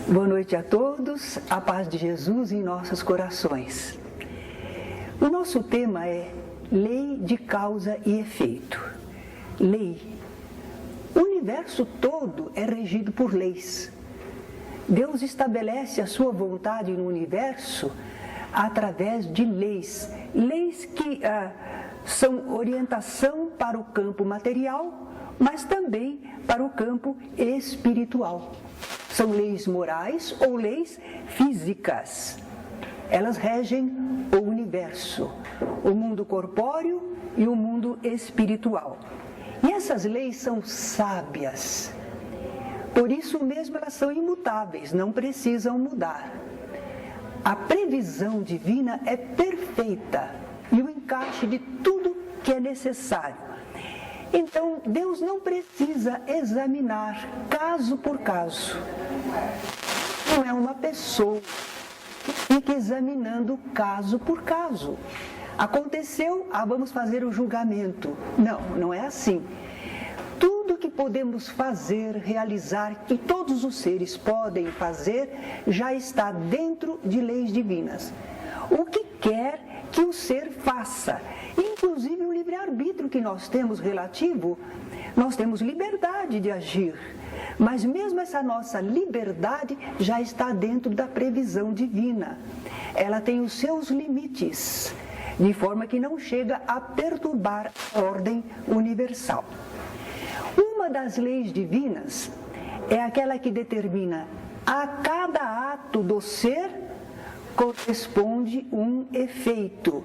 Boa noite a todos, a paz de Jesus em nossos corações. O nosso tema é lei de causa e efeito. Lei. O universo todo é regido por leis. Deus estabelece a sua vontade no universo através de leis. Leis que são orientação para o campo material, mas também para o campo espiritual. São leis morais ou leis físicas. Elas regem o universo, o mundo corpóreo e o mundo espiritual. E essas leis são sábias. Por isso mesmo elas são imutáveis, não precisam mudar. A previsão divina é perfeita e o encaixe de tudo que é necessário. Então, Deus não precisa examinar caso por caso. Não é uma pessoa que fica examinando caso por caso. Aconteceu, vamos fazer o julgamento. Não, não é assim. Tudo que podemos fazer, realizar, que todos os seres podem fazer, já está dentro de leis divinas. O que quer que o ser faça, inclusive o livre-arbítrio que nós temos relativo, nós temos liberdade de agir, mas mesmo essa nossa liberdade já está dentro da previsão divina. Ela tem os seus limites, de forma que não chega a perturbar a ordem universal. Uma das leis divinas é aquela que determina a cada ato do ser corresponde um efeito.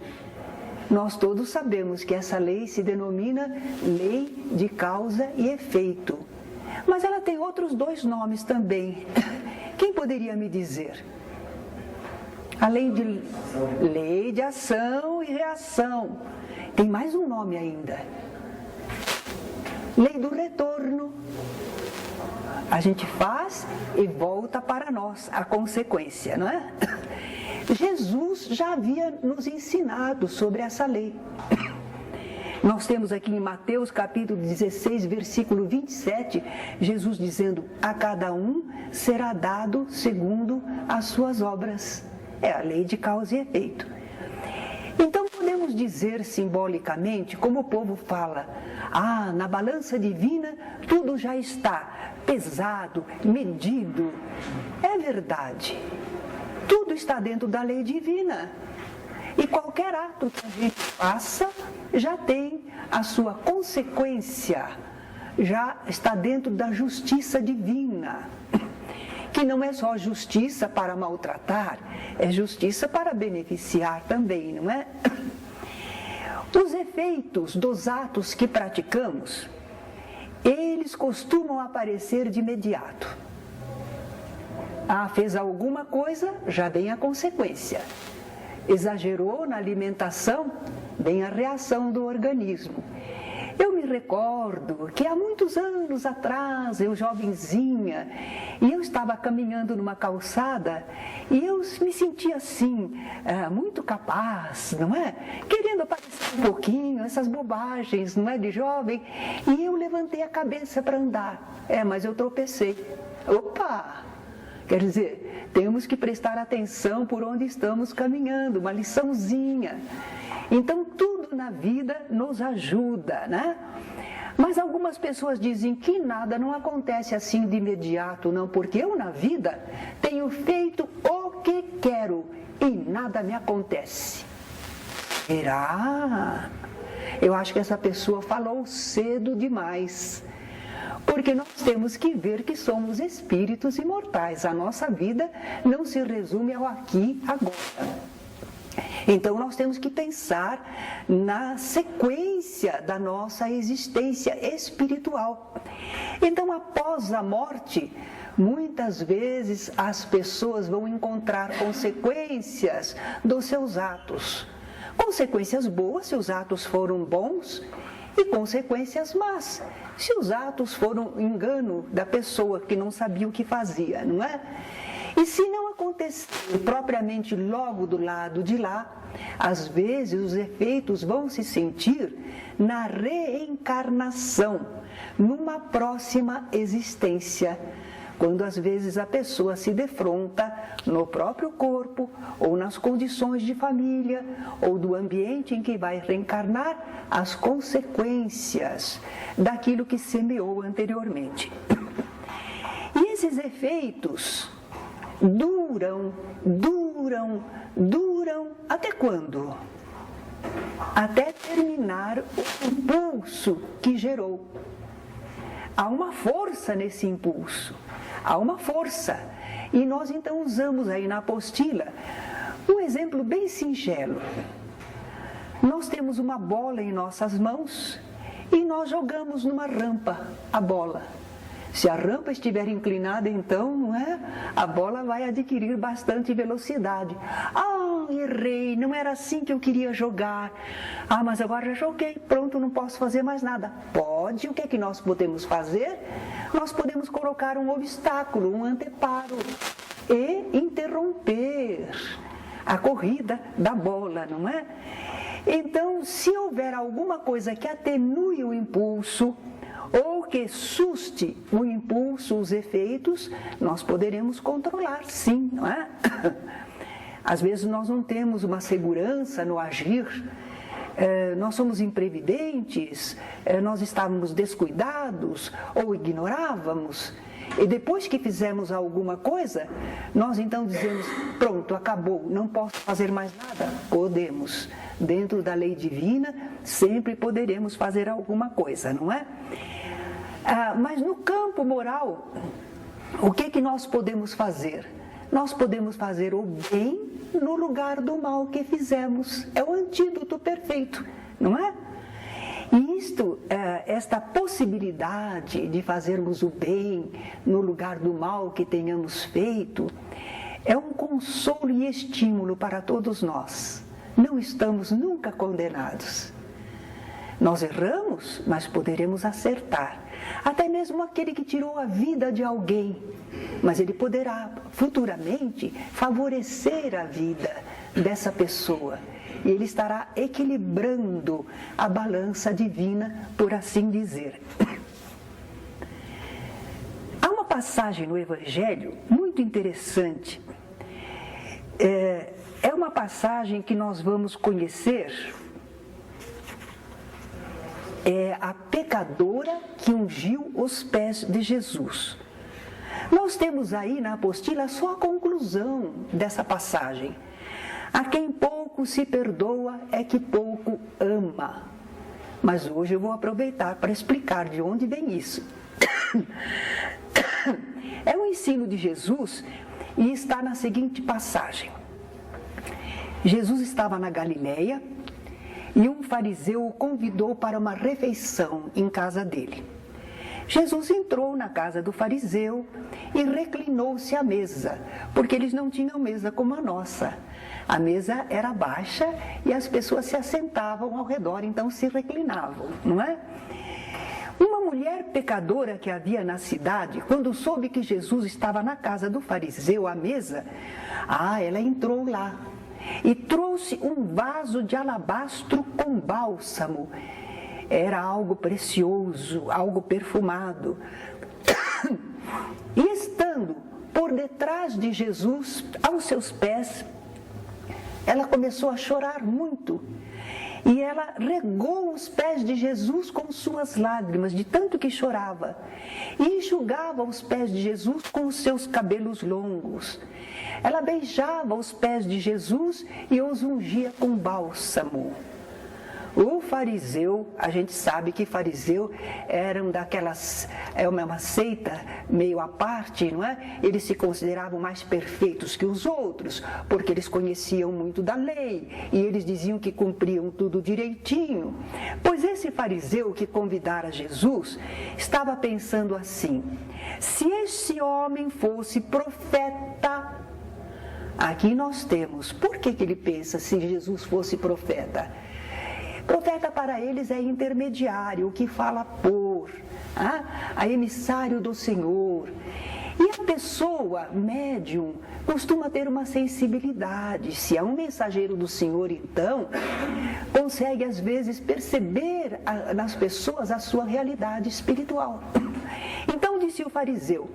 Nós todos sabemos que essa lei se denomina lei de causa e efeito. Mas ela tem outros dois nomes também. Quem poderia me dizer? A lei de ação e reação. Tem mais um nome ainda. Lei do retorno. A gente faz e volta para nós a consequência, não é? Jesus já havia nos ensinado sobre essa lei. Nós temos aqui em Mateus capítulo 16, versículo 27, Jesus dizendo: a cada um será dado segundo as suas obras. É a lei de causa e efeito. Então podemos dizer simbolicamente, como o povo fala, na balança divina tudo já está pesado, medido. É verdade. Tudo está dentro da lei divina. E qualquer ato que a gente faça já tem a sua consequência, já está dentro da justiça divina. Que não é só justiça para maltratar, é justiça para beneficiar também, não é? Os efeitos dos atos que praticamos, eles costumam aparecer de imediato. Fez alguma coisa, já vem a consequência. Exagerou na alimentação, vem a reação do organismo. Eu me recordo que há muitos anos atrás, eu jovenzinha, e eu estava caminhando numa calçada e eu me sentia assim, muito capaz, não é? Querendo aparecer um pouquinho, essas bobagens, não é, de jovem, e eu levantei a cabeça para andar. Mas eu tropecei. Opa! Quer dizer, temos que prestar atenção por onde estamos caminhando, uma liçãozinha. Então, tudo na vida nos ajuda, né? Mas algumas pessoas dizem que nada não acontece assim de imediato, não, porque eu na vida tenho feito o que quero e nada me acontece. Será? Eu acho que essa pessoa falou cedo demais. Porque nós temos que ver que somos espíritos imortais. A nossa vida não se resume ao aqui e agora. Então nós temos que pensar na sequência da nossa existência espiritual. Então, após a morte, muitas vezes as pessoas vão encontrar consequências dos seus atos. Consequências boas se os atos foram bons e consequências más se os atos foram engano da pessoa que não sabia o que fazia, não é? E se não acontecer propriamente logo do lado de lá, às vezes os efeitos vão se sentir na reencarnação, numa próxima existência. quando às vezes a pessoa se defronta no próprio corpo, ou nas condições de família, ou do ambiente em que vai reencarnar, as consequências daquilo que semeou anteriormente. E esses efeitos duram até quando? Até terminar o impulso que gerou. Há uma força nesse impulso, há uma força. E nós então usamos aí na apostila um exemplo bem singelo. Nós temos uma bola em nossas mãos e nós jogamos numa rampa a bola. Se a rampa estiver inclinada, então, não é? A bola vai adquirir bastante velocidade. Ah, errei, não era assim que eu queria jogar. Ah, mas agora já joguei, pronto, não posso fazer mais nada. Pode, o que é que nós podemos fazer? Nós podemos colocar um obstáculo, um anteparo e interromper a corrida da bola, não é? Então, se houver alguma coisa que atenue o impulso, ou que suste o impulso, os efeitos, nós poderemos controlar, sim, não é? Às vezes nós não temos uma segurança no agir, nós somos imprevidentes, nós estávamos descuidados ou ignorávamos, e depois que fizemos alguma coisa, nós então dizemos, pronto, acabou, não posso fazer mais nada. Podemos, dentro da lei divina, sempre poderemos fazer alguma coisa, não é? Mas no campo moral, o que nós podemos fazer? Nós podemos fazer o bem no lugar do mal que fizemos. É o antídoto perfeito, não é? E esta possibilidade de fazermos o bem no lugar do mal que tenhamos feito, é um consolo e estímulo para todos nós. Não estamos nunca condenados. Nós erramos, mas poderemos acertar. Até mesmo aquele que tirou a vida de alguém, mas ele poderá futuramente favorecer a vida dessa pessoa. E ele estará equilibrando a balança divina, por assim dizer. Há uma passagem no Evangelho muito interessante. É uma passagem que nós vamos conhecer. É a pecadora que ungiu os pés de Jesus. Nós temos aí na apostila só a conclusão dessa passagem. A quem pouco se perdoa é que pouco ama. Mas hoje eu vou aproveitar para explicar de onde vem isso. É um ensino de Jesus e está na seguinte passagem. Jesus estava na Galileia e um fariseu o convidou para uma refeição em casa dele. Jesus entrou na casa do fariseu e reclinou-se à mesa, porque eles não tinham mesa como a nossa. A mesa era baixa e as pessoas se assentavam ao redor, então se reclinavam, não é? Uma mulher pecadora que havia na cidade, quando soube que Jesus estava na casa do fariseu à mesa, ela entrou lá e trouxe um vaso de alabastro com bálsamo. Era algo precioso, algo perfumado. E estando por detrás de Jesus, aos seus pés, ela começou a chorar muito. E ela regou os pés de Jesus com suas lágrimas, de tanto que chorava. E enxugava os pés de Jesus com os seus cabelos longos. Ela beijava os pés de Jesus e os ungia com bálsamo. O fariseu, a gente sabe que fariseu eram daquelas, uma seita meio à parte, não é? Eles se consideravam mais perfeitos que os outros, porque eles conheciam muito da lei e eles diziam que cumpriam tudo direitinho. Pois esse fariseu que convidara Jesus estava pensando assim: se esse homem fosse profeta, aqui nós temos, por que ele pensa se Jesus fosse profeta? Profeta para eles é intermediário, o que fala por, a emissário do Senhor. E a pessoa médium costuma ter uma sensibilidade. Se é um mensageiro do Senhor, então, consegue às vezes perceber nas pessoas a sua realidade espiritual. Então disse o fariseu: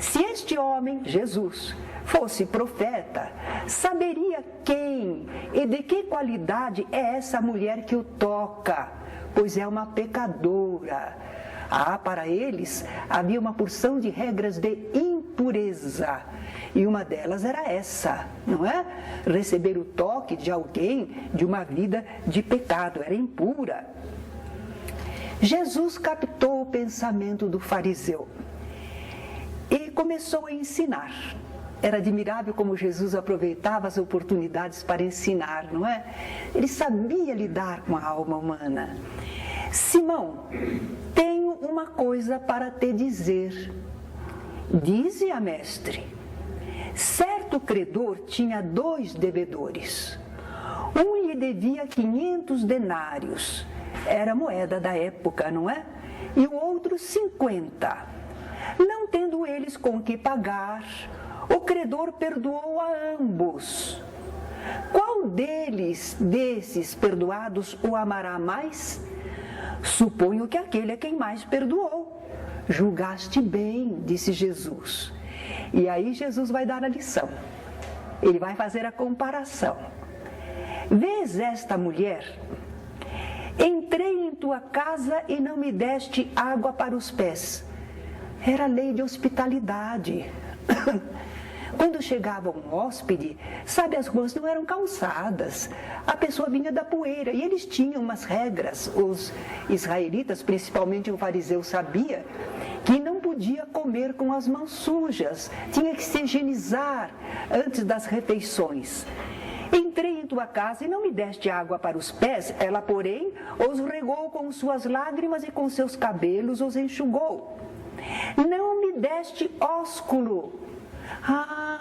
se este homem, Jesus, fosse profeta, saberia quem e de que qualidade é essa mulher que o toca, pois é uma pecadora. Para eles havia uma porção de regras de impureza, e uma delas era essa, não é? Receber o toque de alguém de uma vida de pecado, era impura. Jesus captou o pensamento do fariseu e começou a ensinar. Era admirável como Jesus aproveitava as oportunidades para ensinar, não é? Ele sabia lidar com a alma humana. Simão, tenho uma coisa para te dizer. Dize-a, mestre. Certo credor tinha 2 devedores. Um lhe devia 500 denários. Era a moeda da época, não é? E o outro 50. Não tendo eles com que pagar, o credor perdoou a ambos. Qual desses perdoados o amará mais? Suponho que aquele é quem mais perdoou. Julgaste bem, disse Jesus. E aí Jesus vai dar a lição. Ele vai fazer a comparação. Vês esta mulher? Entrei em tua casa e não me deste água para os pés. Era lei de hospitalidade. Quando chegava um hóspede, sabe, as ruas não eram calçadas. A pessoa vinha da poeira e eles tinham umas regras. Os israelitas, principalmente o fariseu, sabia que não podia comer com as mãos sujas. Tinha que se higienizar antes das refeições. Entrei em tua casa e não me deste água para os pés. Ela, porém, os regou com suas lágrimas e com seus cabelos os enxugou. Não me deste ósculo.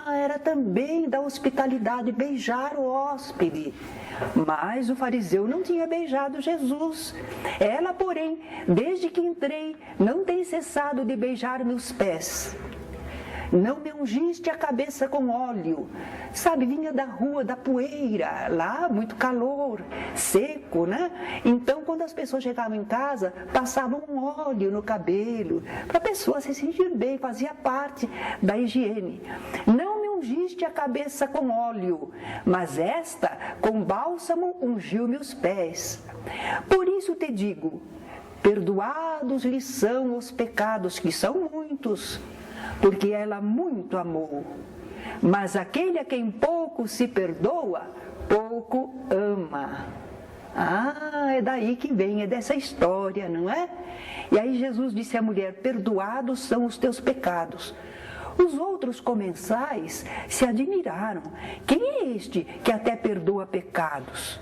Era também da hospitalidade beijar o hóspede. Mas o fariseu não tinha beijado Jesus. Ela, porém, desde que entrei, não tem cessado de beijar-me os pés. Não me ungiste a cabeça com óleo. Sabe, vinha da rua, da poeira, lá muito calor, seco, né? Então, quando as pessoas chegavam em casa, passavam um óleo no cabelo, para a pessoa se sentir bem, fazia parte da higiene. Não me ungiste a cabeça com óleo, mas esta, com bálsamo, ungiu-me os pés. Por isso te digo, perdoados lhe são os pecados, que são muitos, porque ela muito amou. Mas aquele a quem pouco se perdoa, pouco ama. É daí que vem, é dessa história, não é? E aí Jesus disse à mulher: perdoados são os teus pecados. Os outros comensais se admiraram. Quem é este que até perdoa pecados?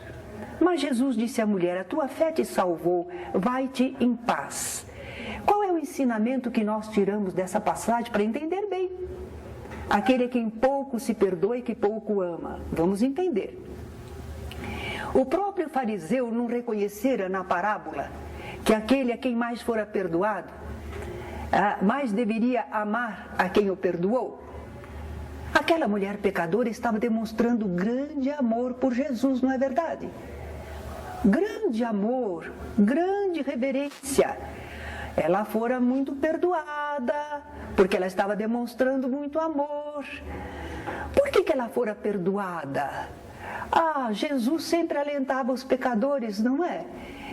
Mas Jesus disse à mulher: a tua fé te salvou, vai-te em paz. Qual é o ensinamento que nós tiramos dessa passagem para entender bem? Aquele a quem pouco se perdoa e que pouco ama. Vamos entender. O próprio fariseu não reconhecera na parábola que aquele a quem mais fora perdoado, mais deveria amar a quem o perdoou? Aquela mulher pecadora estava demonstrando grande amor por Jesus, não é verdade? Grande amor, grande reverência. Ela fora muito perdoada, porque ela estava demonstrando muito amor. Por que ela fora perdoada? Jesus sempre alentava os pecadores, não é?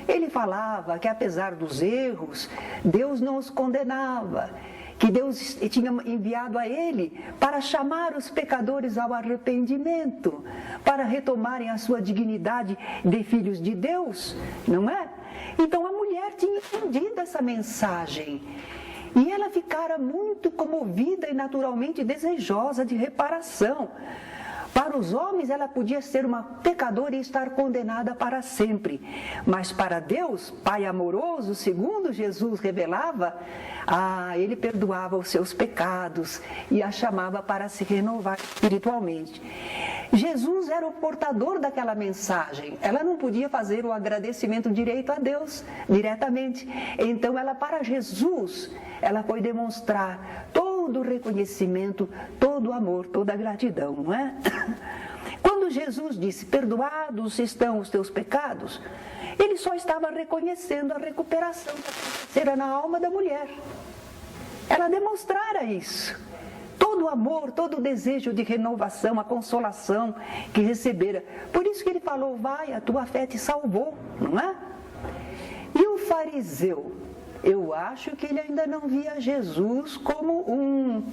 Ele falava que apesar dos erros, Deus não os condenava, que Deus tinha enviado a ele para chamar os pecadores ao arrependimento, para retomarem a sua dignidade de filhos de Deus, não é? Então a mulher tinha entendido essa mensagem e ela ficara muito comovida e naturalmente desejosa de reparação. Para os homens ela podia ser uma pecadora e estar condenada para sempre, mas para Deus, Pai amoroso, segundo Jesus revelava, ele perdoava os seus pecados e a chamava para se renovar espiritualmente. Jesus era o portador daquela mensagem, ela não podia fazer o agradecimento direito a Deus diretamente, então ela, para Jesus, ela foi demonstrar todo o reconhecimento, todo o amor, toda a gratidão, não é? Quando Jesus disse, perdoados estão os teus pecados, ele só estava reconhecendo a recuperação que acontecera na alma da mulher. Ela demonstrara isso. Todo o amor, todo o desejo de renovação, a consolação que recebera. Por isso que ele falou, vai, a tua fé te salvou, não é? E o fariseu? Eu acho que ele ainda não via Jesus como um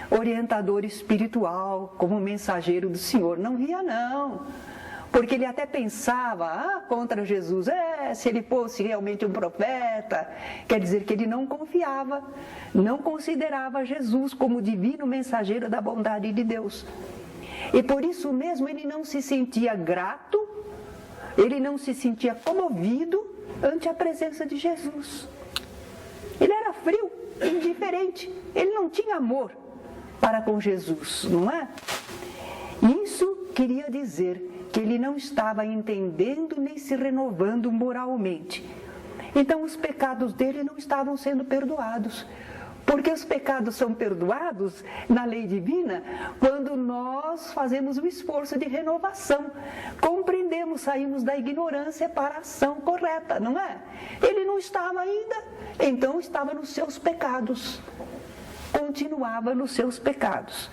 orientador espiritual, como um mensageiro do Senhor. Não via, não. Porque ele até pensava contra Jesus, se ele fosse realmente um profeta, quer dizer que ele não confiava, não considerava Jesus como divino mensageiro da bondade de Deus. E por isso mesmo ele não se sentia grato, ele não se sentia comovido ante a presença de Jesus. Ele era frio, indiferente, ele não tinha amor para com Jesus, não é? Isso queria dizer que ele não estava entendendo nem se renovando moralmente. Então os pecados dele não estavam sendo perdoados. Porque os pecados são perdoados na lei divina quando nós fazemos um esforço de renovação. Compreendemos, saímos da ignorância para a ação correta, não é? Ele não estava ainda, então estava nos seus pecados. Continuava nos seus pecados.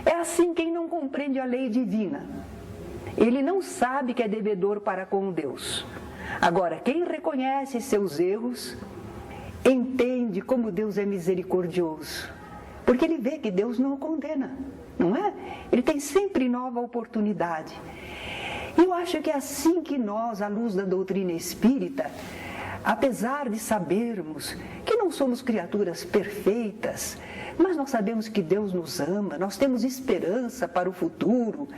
É assim quem não compreende a lei divina. Ele não sabe que é devedor para com Deus. Agora, quem reconhece seus erros, entende como Deus é misericordioso, porque ele vê que Deus não o condena, não é? Ele tem sempre nova oportunidade. E eu acho que é assim que nós, à luz da doutrina espírita, apesar de sabermos que não somos criaturas perfeitas, mas nós sabemos que Deus nos ama, nós temos esperança para o futuro,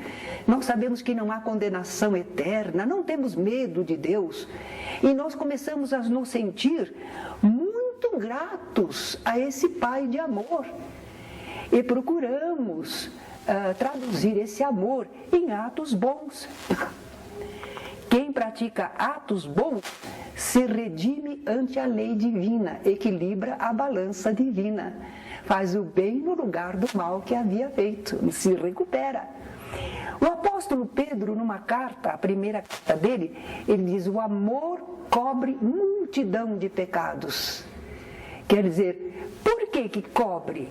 nós sabemos que não há condenação eterna, não temos medo de Deus, e nós começamos a nos sentir muito gratos a esse Pai de amor, e procuramos traduzir esse amor em atos bons. Quem pratica atos bons se redime ante a lei divina, equilibra a balança divina, faz o bem no lugar do mal que havia feito, se recupera. O apóstolo Pedro, numa carta, a primeira carta dele, ele diz, o amor cobre multidão de pecados. Quer dizer, por que cobre?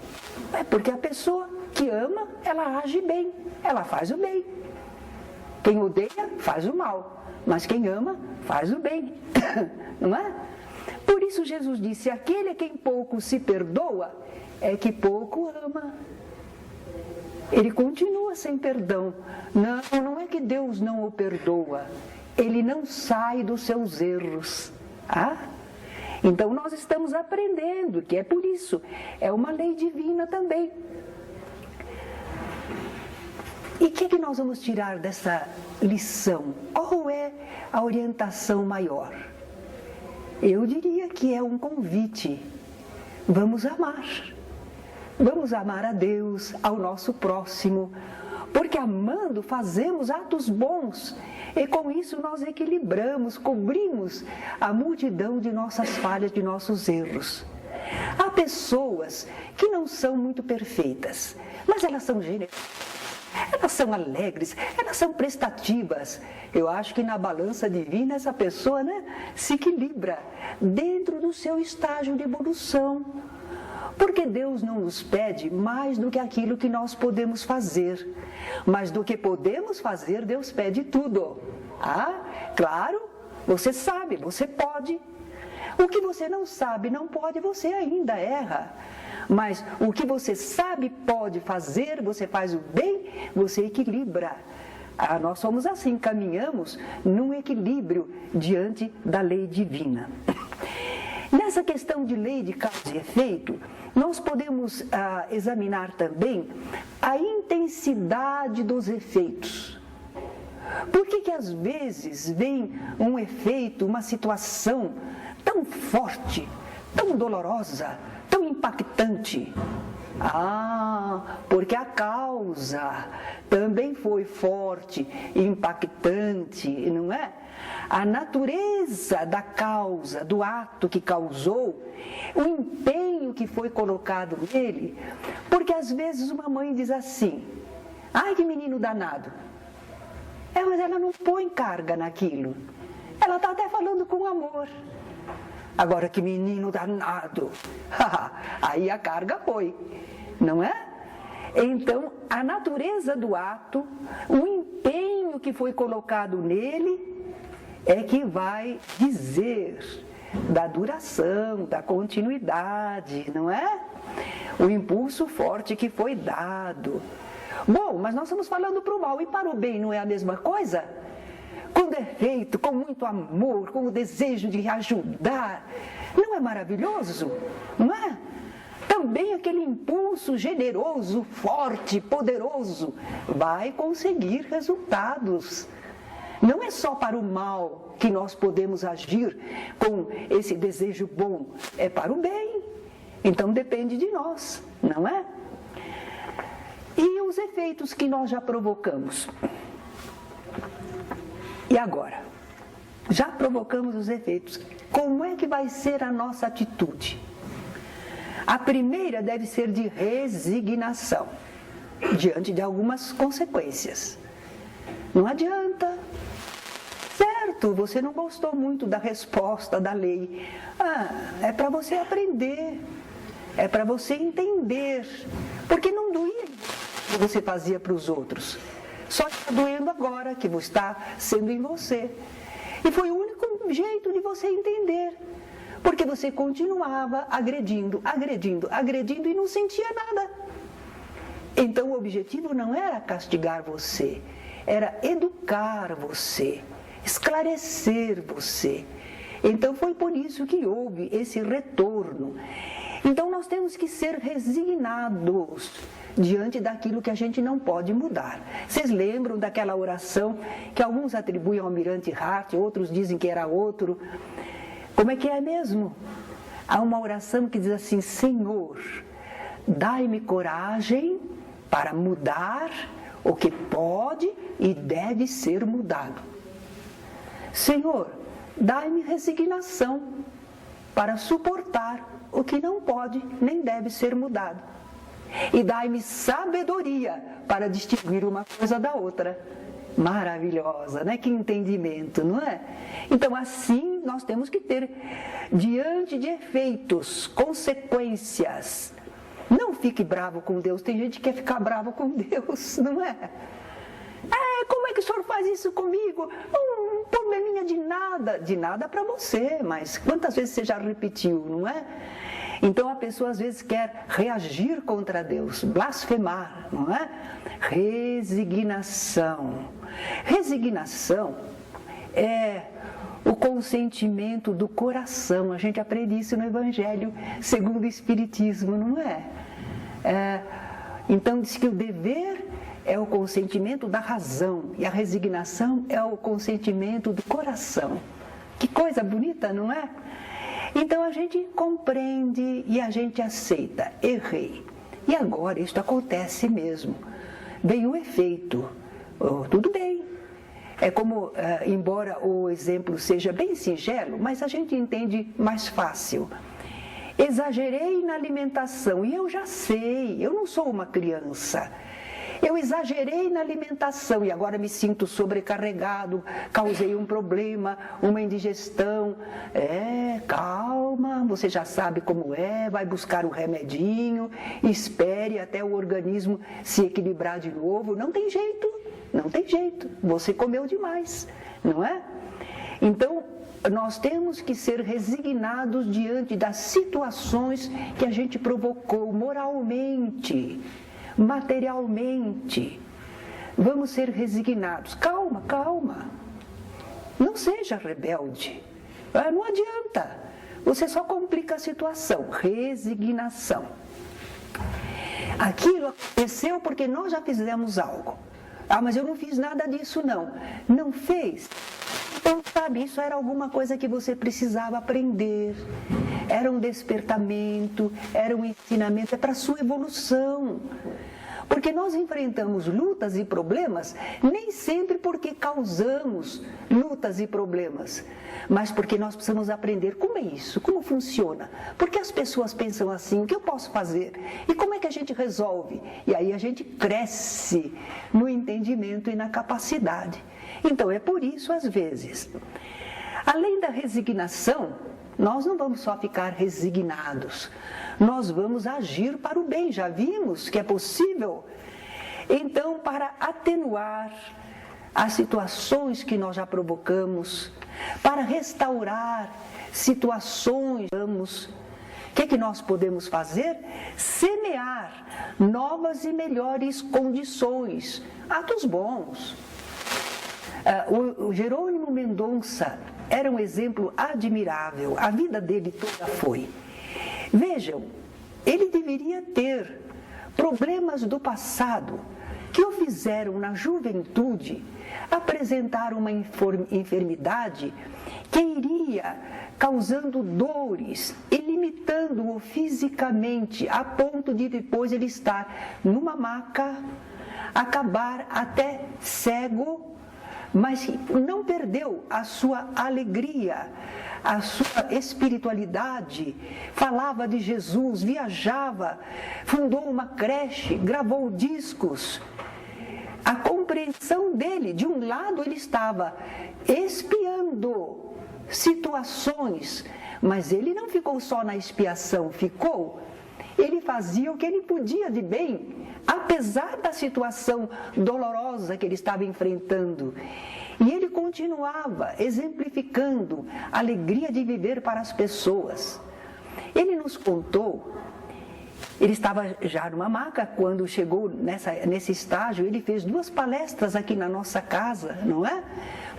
É porque a pessoa que ama, ela age bem, ela faz o bem. Quem odeia, faz o mal. Mas quem ama, faz o bem. Não é? Por isso Jesus disse, aquele a quem pouco se perdoa, é que pouco ama. Ele continua sem perdão. Não é que Deus não o perdoa. Ele não sai dos seus erros. Então nós estamos aprendendo que é por isso. É uma lei divina também. E o que nós vamos tirar dessa lição? Qual é a orientação maior? Eu diria que é um convite. Vamos amar. Vamos amar a Deus, ao nosso próximo, porque amando fazemos atos bons e com isso nós equilibramos, cobrimos a multidão de nossas falhas, de nossos erros. Há pessoas que não são muito perfeitas, mas elas são generosas. Elas são alegres, elas são prestativas. Eu acho que na balança divina essa pessoa, se equilibra dentro do seu estágio de evolução. Porque Deus não nos pede mais do que aquilo que nós podemos fazer. Mas do que podemos fazer, Deus pede tudo. Claro, você sabe, você pode. O que você não sabe, não pode, você ainda erra. Mas o que você sabe, pode fazer, você faz o bem, você equilibra. Nós somos assim, caminhamos num equilíbrio diante da lei divina. Nessa questão de lei de causa e efeito, nós podemos examinar também a intensidade dos efeitos. Por que às vezes vem um efeito, uma situação tão forte, tão dolorosa, tão impactante? Porque a causa também foi forte, impactante, não é? A natureza da causa, do ato que causou, o empenho que foi colocado nele, porque às vezes uma mãe diz assim, ai que menino danado, Mas ela não põe carga naquilo. Ela está até falando com amor. Agora, que menino danado. Aí a carga foi, não é? Então, a natureza do ato, o empenho que foi colocado nele, é que vai dizer da duração, da continuidade, não é? O impulso forte que foi dado. Bom, mas nós estamos falando para o mal e para o bem, não é a mesma coisa? Quando é feito com muito amor, com o desejo de ajudar, não é maravilhoso? Não é? Também aquele impulso generoso, forte, poderoso, vai conseguir resultados. Não é só para o mal que nós podemos agir com esse desejo bom, é para o bem. Então depende de nós, não é? E os efeitos que nós já provocamos? E agora? Já provocamos os efeitos. Como é que vai ser a nossa atitude? A primeira deve ser de resignação, diante de algumas consequências. Não adianta. Certo, você não gostou muito da resposta da lei. É para você aprender. É para você entender. Porque não doía o que você fazia para os outros. Só está doendo agora, que está sendo em você. E foi o único jeito de você entender. Porque você continuava agredindo e não sentia nada. Então o objetivo não era castigar você, era educar você, esclarecer você. Então foi por isso que houve esse retorno. Então nós temos que ser resignados diante daquilo que a gente não pode mudar. Vocês lembram daquela oração que alguns atribuem ao Almirante Hart, outros dizem que era outro. Como é que é mesmo? Há uma oração que diz assim: Senhor, dai-me coragem para mudar o que pode e deve ser mudado. Senhor, dai-me resignação para suportar o que não pode nem deve ser mudado. E dai-me sabedoria para distinguir uma coisa da outra. Maravilhosa, né? Que entendimento, não é? Então, assim, nós temos que ter, diante de efeitos, consequências. Não fique bravo com Deus. Tem gente que quer ficar bravo com Deus, não é? Como é que o senhor faz isso comigo? Um probleminha de nada para você, mas quantas vezes você já repetiu, não é? Então a pessoa às vezes quer reagir contra Deus, blasfemar, não é? Resignação. Resignação é o consentimento do coração. A gente aprende isso no Evangelho segundo o Espiritismo, não é? Então diz que o dever é o consentimento da razão e a resignação é o consentimento do coração. Que coisa bonita, não é? Então a gente compreende e a gente aceita. Errei. E agora isto acontece mesmo. Veio o efeito. Tudo bem. É como, embora o exemplo seja bem singelo, mas a gente entende mais fácil. Exagerei na alimentação e eu já sei, eu não sou uma criança. Eu exagerei na alimentação e agora me sinto sobrecarregado, causei um problema, uma indigestão. Calma, você já sabe como é, vai buscar um remedinho, espere até o organismo se equilibrar de novo. Não tem jeito, não tem jeito, você comeu demais, não é? Então, nós temos que ser resignados diante das situações que a gente provocou moralmente, materialmente. Vamos ser resignados. Calma, calma. Não seja rebelde. Não adianta. Você só complica a situação. Resignação. Aquilo aconteceu porque nós já fizemos algo. Mas eu não fiz nada disso, não. Não fez? Então, sabe, isso era alguma coisa que você precisava aprender. Era um despertamento, era um ensinamento, é para a sua evolução. Porque nós enfrentamos lutas e problemas, nem sempre porque causamos lutas e problemas, mas porque nós precisamos aprender como é isso, como funciona, porque as pessoas pensam assim, o que eu posso fazer? E como é que a gente resolve? E aí a gente cresce no entendimento e na capacidade. Então é por isso, às vezes, além da resignação, nós não vamos só ficar resignados, nós vamos agir para o bem, já vimos que é possível. Então, para atenuar as situações que nós já provocamos, para restaurar situações, o que nós podemos fazer? Semear novas e melhores condições, atos bons. O Jerônimo Mendonça era um exemplo admirável, a vida dele toda foi. Vejam, ele deveria ter problemas do passado que o fizeram na juventude apresentar uma enfermidade que iria causando dores e limitando-o fisicamente, a ponto de depois ele estar numa maca, acabar até cego, mas não perdeu a sua alegria, a sua espiritualidade, falava de Jesus, viajava, fundou uma creche, gravou discos. A compreensão dele, de um lado ele estava expiando situações, mas ele não ficou só na expiação, ele fazia o que ele podia de bem, apesar da situação dolorosa que ele estava enfrentando. E ele continuava exemplificando a alegria de viver para as pessoas. Ele nos contou, ele estava já numa maca, quando chegou nesse estágio, ele fez 2 palestras aqui na nossa casa, não é?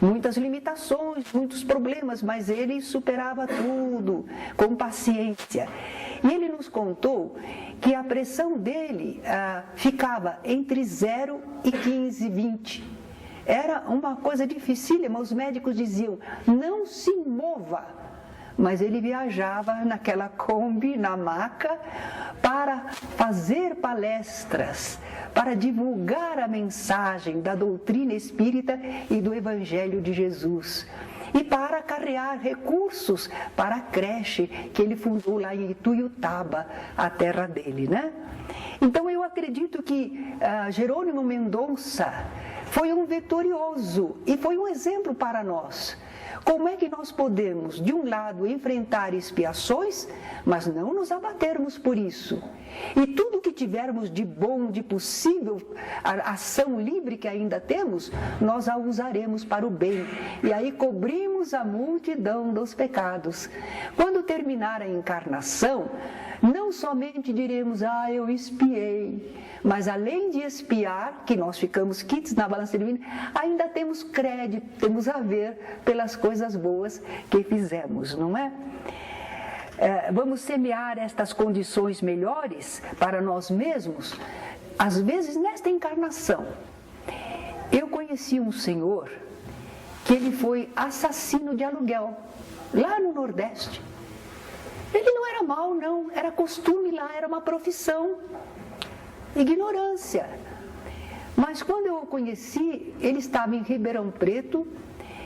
Muitas limitações, muitos problemas, mas ele superava tudo com paciência. E ele nos contou que a pressão dele ficava entre 0 e 15, 20. Era uma coisa dificílima, os médicos diziam, não se mova. Mas ele viajava naquela Kombi, na maca, para fazer palestras, para divulgar a mensagem da doutrina espírita e do Evangelho de Jesus. E para acarrear recursos para a creche que ele fundou lá em Ituiutaba, a terra dele, né? Então eu acredito que Jerônimo Mendonça foi um vitorioso e foi um exemplo para nós. Como é que nós podemos, de um lado, enfrentar expiações, mas não nos abatermos por isso? E tudo que tivermos de bom, de possível, a ação livre que ainda temos, nós a usaremos para o bem. E aí cobrimos a multidão dos pecados. Quando terminar a encarnação, não somente diremos, eu expiei, mas além de expiar, que nós ficamos quites na balança divina, ainda temos crédito, temos haver pelas coisas boas que fizemos, não é? Vamos semear estas condições melhores para nós mesmos, às vezes nesta encarnação. Eu conheci um senhor que ele foi assassino de aluguel, lá no Nordeste. Ele não era mau, não, era costume lá, era uma profissão, ignorância. Mas quando eu o conheci, ele estava em Ribeirão Preto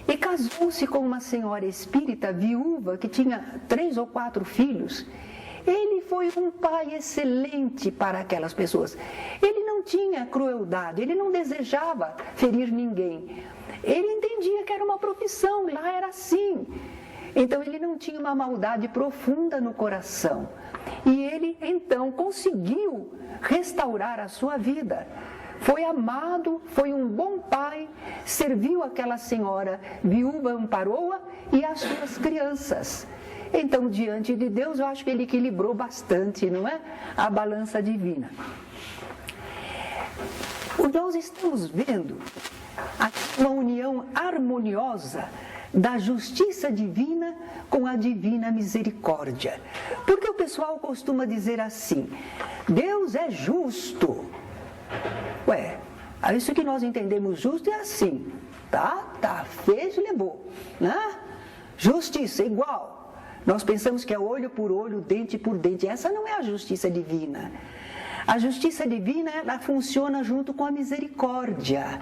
e casou-se com uma senhora espírita viúva que tinha 3 ou 4 filhos. Ele foi um pai excelente para aquelas pessoas. Ele não tinha crueldade, ele não desejava ferir ninguém. Ele entendia que era uma profissão, lá era assim. Então ele não tinha uma maldade profunda no coração. E ele então conseguiu restaurar a sua vida. Foi amado, foi um bom pai, serviu aquela senhora viúva, amparou-a e as suas crianças. Então, diante de Deus, eu acho que ele equilibrou bastante, não é? A balança divina. Nós estamos vendo aqui uma união harmoniosa da justiça divina com a divina misericórdia. Porque o pessoal costuma dizer assim, Deus é justo. Isso que nós entendemos justo é assim, tá, fez e levou, né? Justiça, igual. Nós pensamos que é olho por olho, dente por dente. Essa não é a justiça divina. A justiça divina, ela funciona junto com a misericórdia.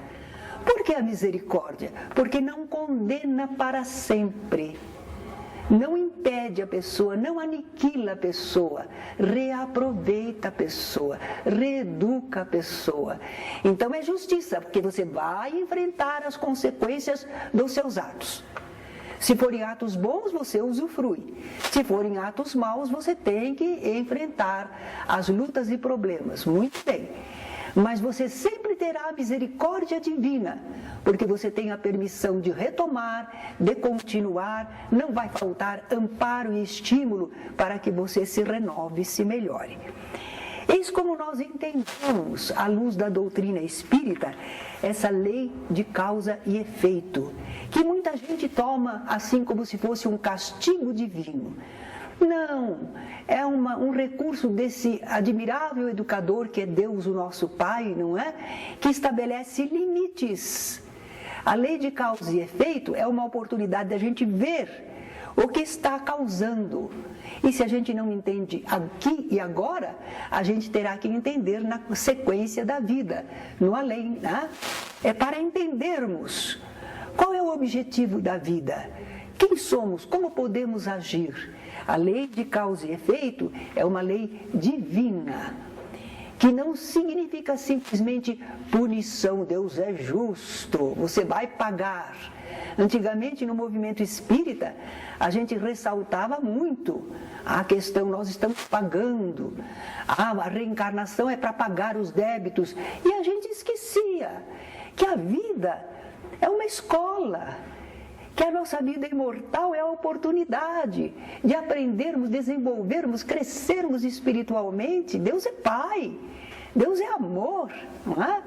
Por que a misericórdia? Porque não condena para sempre. não impede a pessoa, não aniquila a pessoa, reaproveita a pessoa, reeduca a pessoa. Então é justiça, porque você vai enfrentar as consequências dos seus atos. Se forem atos bons, você usufrui. Se forem atos maus, você tem que enfrentar as lutas e problemas. Muito bem. Mas você sempre terá a misericórdia divina, porque você tem a permissão de retomar, de continuar, não vai faltar amparo e estímulo para que você se renove e se melhore. Eis como nós entendemos, à luz da doutrina espírita, essa lei de causa e efeito, que muita gente toma assim como se fosse um castigo divino. Não, é um recurso desse admirável educador que é Deus, o nosso Pai, não é? Que estabelece limites. A lei de causa e efeito é uma oportunidade da gente ver o que está causando. E se a gente não entende aqui e agora, a gente terá que entender na sequência da vida, no além, né? É para entendermos qual é o objetivo da vida, quem somos, como podemos agir. A lei de causa e efeito é uma lei divina, que não significa simplesmente punição. Deus é justo, você vai pagar. Antigamente, no movimento espírita, a gente ressaltava muito a questão, nós estamos pagando, a reencarnação é para pagar os débitos, e a gente esquecia que a vida é uma escola, que a nossa vida imortal é a oportunidade de aprendermos, desenvolvermos, crescermos espiritualmente. Deus é Pai, Deus é amor, não é?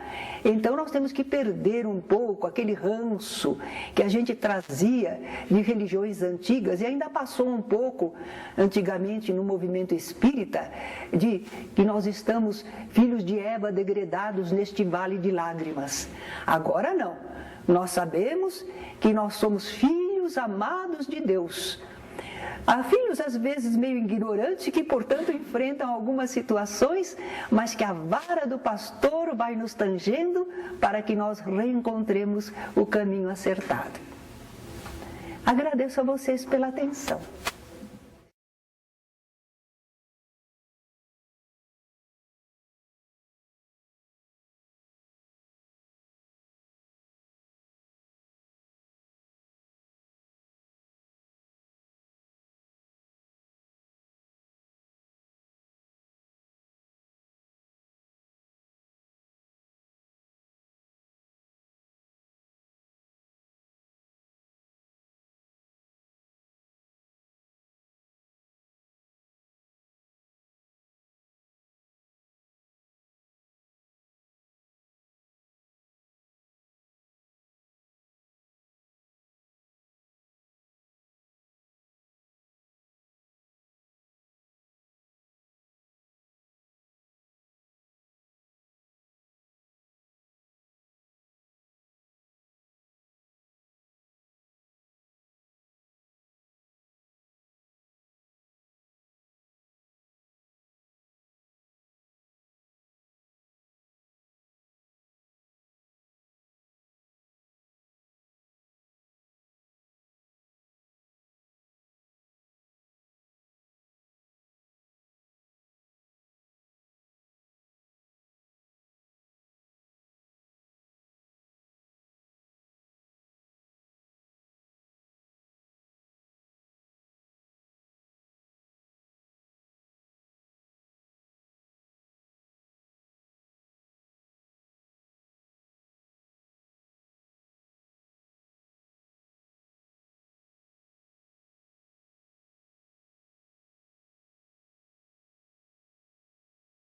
Então nós temos que perder um pouco aquele ranço que a gente trazia de religiões antigas, e ainda passou um pouco antigamente no movimento espírita, de que nós estamos filhos de Eva degredados neste vale de lágrimas. Agora não, nós sabemos que nós somos filhos amados de Deus. Há filhos, às vezes, meio ignorantes, que, portanto, enfrentam algumas situações, mas que a vara do pastor vai nos tangendo para que nós reencontremos o caminho acertado. Agradeço a vocês pela atenção.